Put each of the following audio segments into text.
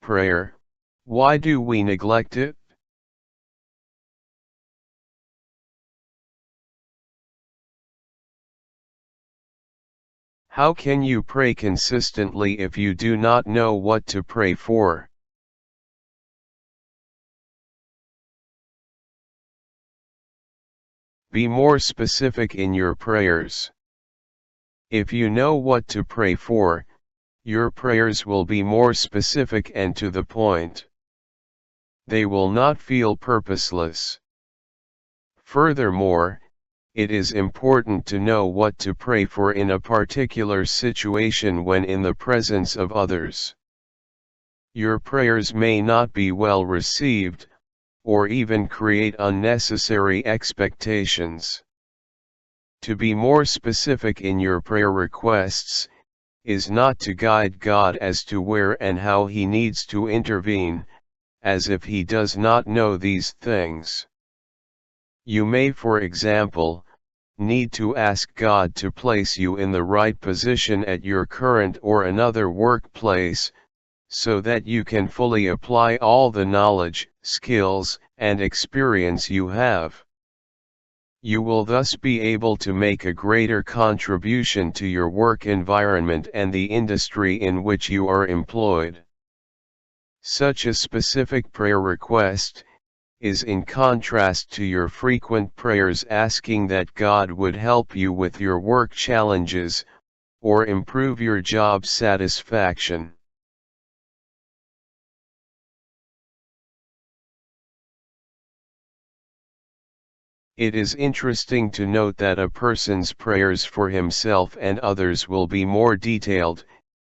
Prayer, why do we neglect it? How can you pray consistently if you do not know what to pray for? Be more specific in your prayers. If you know what to pray for, your prayers will be more specific and to the point. They will not feel purposeless. Furthermore, it is important to know what to pray for in a particular situation when in the presence of others. Your prayers may not be well received, or even create unnecessary expectations. To be more specific in your prayer requests is not to guide God as to where and how He needs to intervene, as if He does not know these things. You may, for example, need to ask God to place you in the right position at your current or another workplace, so that you can fully apply all the knowledge, skills, and experience you have. You will thus be able to make a greater contribution to your work environment and the industry in which you are employed. Such a specific prayer request is in contrast to your frequent prayers asking that God would help you with your work challenges, or improve your job satisfaction. It is interesting to note that a person's prayers for himself and others will be more detailed,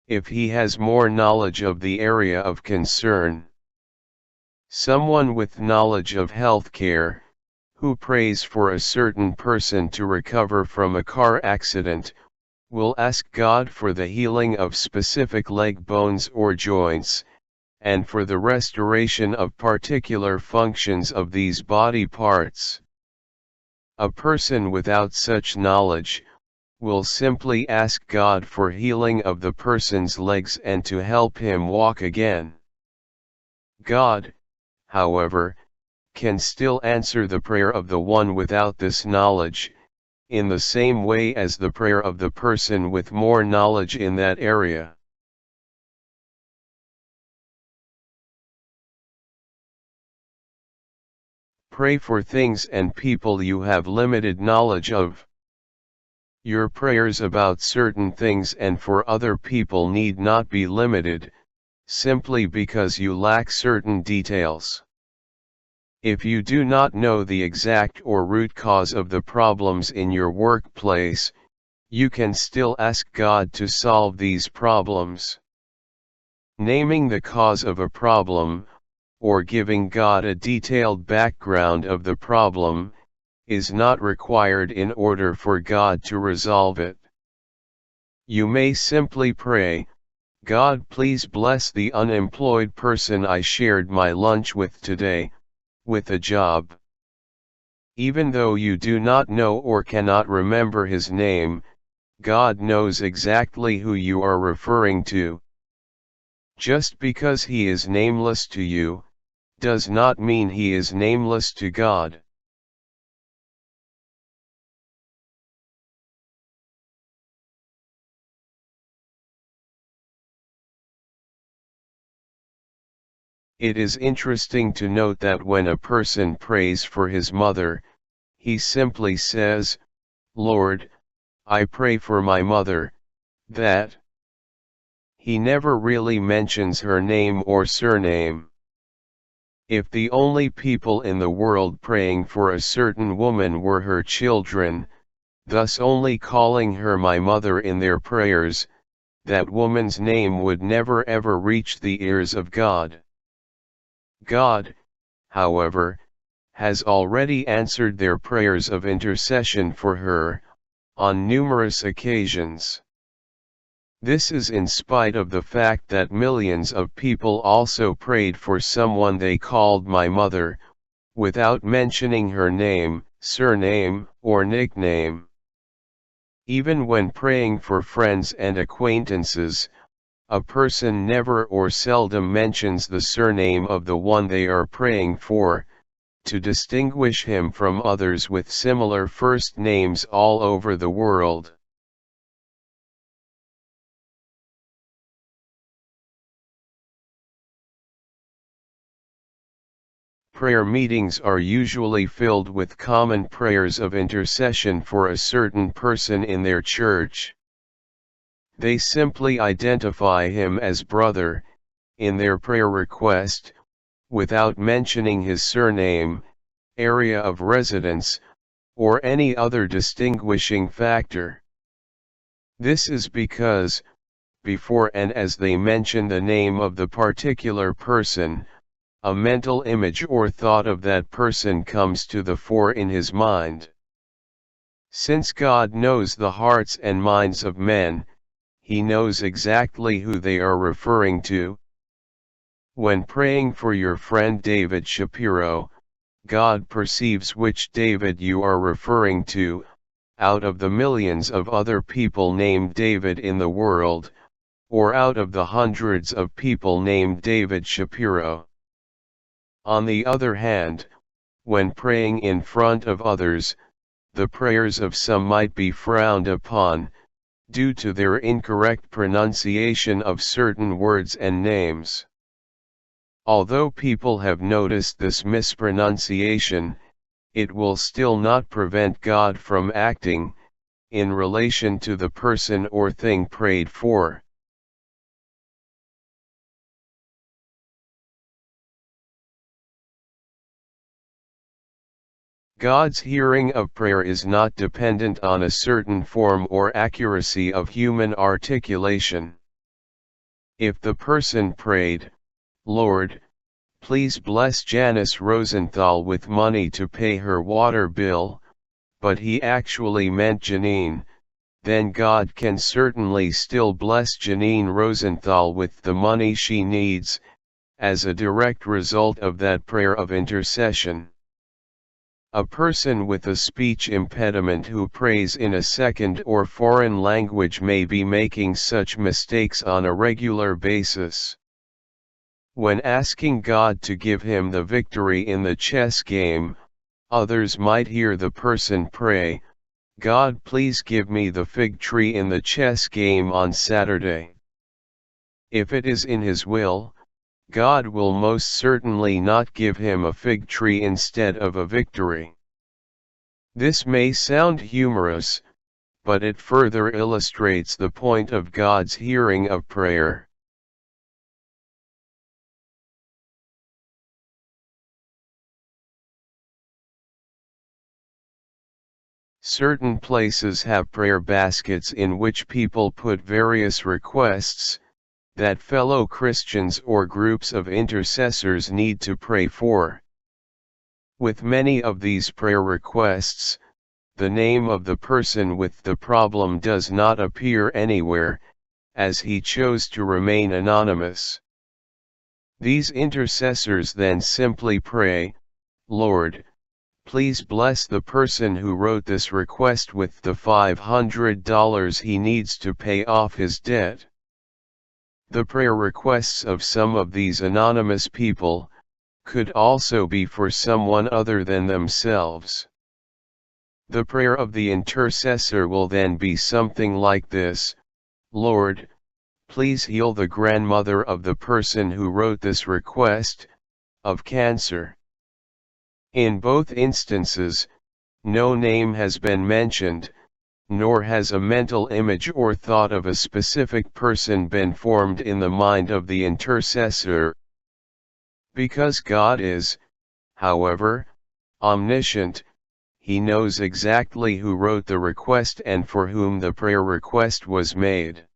if he has more knowledge of the area of concern. Someone with knowledge of healthcare, who prays for a certain person to recover from a car accident, will ask God for the healing of specific leg bones or joints, and for the restoration of particular functions of these body parts. A person without such knowledge will simply ask God for healing of the person's legs and to help him walk again. God, however, can still answer the prayer of the one without this knowledge, in the same way as the prayer of the person with more knowledge in that area. Pray for things and people you have limited knowledge of. Your prayers about certain things and for other people need not be limited, simply because you lack certain details. If you do not know the exact or root cause of the problems in your workplace, you can still ask God to solve these problems. Naming the cause of a problem, or giving God a detailed background of the problem, is not required in order for God to resolve it. You may simply pray, God, please bless the unemployed person I shared my lunch with today, with a job. Even though you do not know or cannot remember his name, God knows exactly who you are referring to. Just because he is nameless to you, does not mean he is nameless to God. It is interesting to note that when a person prays for his mother, he simply says, Lord, I pray for my mother, that. He never really mentions her name or surname. If the only people in the world praying for a certain woman were her children, thus only calling her my mother in their prayers, that woman's name would never ever reach the ears of God. God, however, has already answered their prayers of intercession for her, on numerous occasions. This is in spite of the fact that millions of people also prayed for someone they called my mother, without mentioning her name, surname, or nickname. Even when praying for friends and acquaintances, a person never or seldom mentions the surname of the one they are praying for, to distinguish him from others with similar first names all over the world. Prayer meetings are usually filled with common prayers of intercession for a certain person in their church. They simply identify him as brother, in their prayer request, without mentioning his surname, area of residence, or any other distinguishing factor. This is because, before and as they mention the name of the particular person, a mental image or thought of that person comes to the fore in his mind. Since God knows the hearts and minds of men, He knows exactly who they are referring to. When praying for your friend David Shapiro, God perceives which David you are referring to, out of the millions of other people named David in the world, or out of the hundreds of people named David Shapiro. On the other hand, when praying in front of others, the prayers of some might be frowned upon, due to their incorrect pronunciation of certain words and names. Although people have noticed this mispronunciation, it will still not prevent God from acting, in relation to the person or thing prayed for. God's hearing of prayer is not dependent on a certain form or accuracy of human articulation. If the person prayed, "Lord, please bless Janice Rosenthal with money to pay her water bill," but he actually meant Janine, then God can certainly still bless Janine Rosenthal with the money she needs, as a direct result of that prayer of intercession. A person with a speech impediment who prays in a second or foreign language may be making such mistakes on a regular basis. When asking God to give him the victory in the chess game, others might hear the person pray, "God, please give me the fig tree in the chess game on Saturday." If it is in His will, God will most certainly not give him a fig tree instead of a victory. This may sound humorous, but it further illustrates the point of God's hearing of prayer. Certain places have prayer baskets in which people put various requests that fellow Christians or groups of intercessors need to pray for. With many of these prayer requests, the name of the person with the problem does not appear anywhere, as he chose to remain anonymous. These intercessors then simply pray, "Lord, please bless the person who wrote this request with the $500 he needs to pay off his debt." The prayer requests of some of these anonymous people could also be for someone other than themselves. The prayer of the intercessor will then be something like this: "Lord, please heal the grandmother of the person who wrote this request, of cancer." In both instances, no name has been mentioned, nor has a mental image or thought of a specific person been formed in the mind of the intercessor. Because God is, however, omniscient, He knows exactly who wrote the request and for whom the prayer request was made.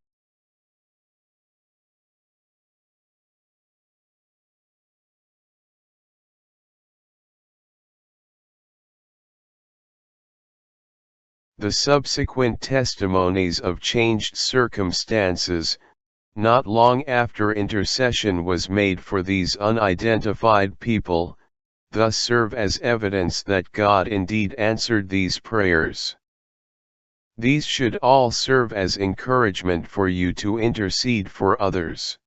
The subsequent testimonies of changed circumstances, not long after intercession was made for these unidentified people, thus serve as evidence that God indeed answered these prayers. These should all serve as encouragement for you to intercede for others.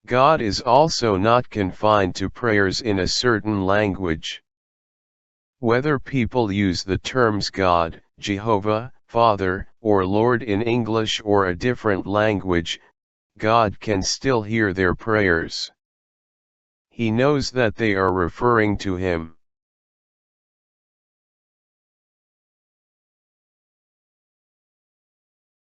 God is also not confined to prayers in a certain language. Whether people use the terms God, Jehovah, Father, or Lord in English or a different language, God can still hear their prayers. He knows that they are referring to Him.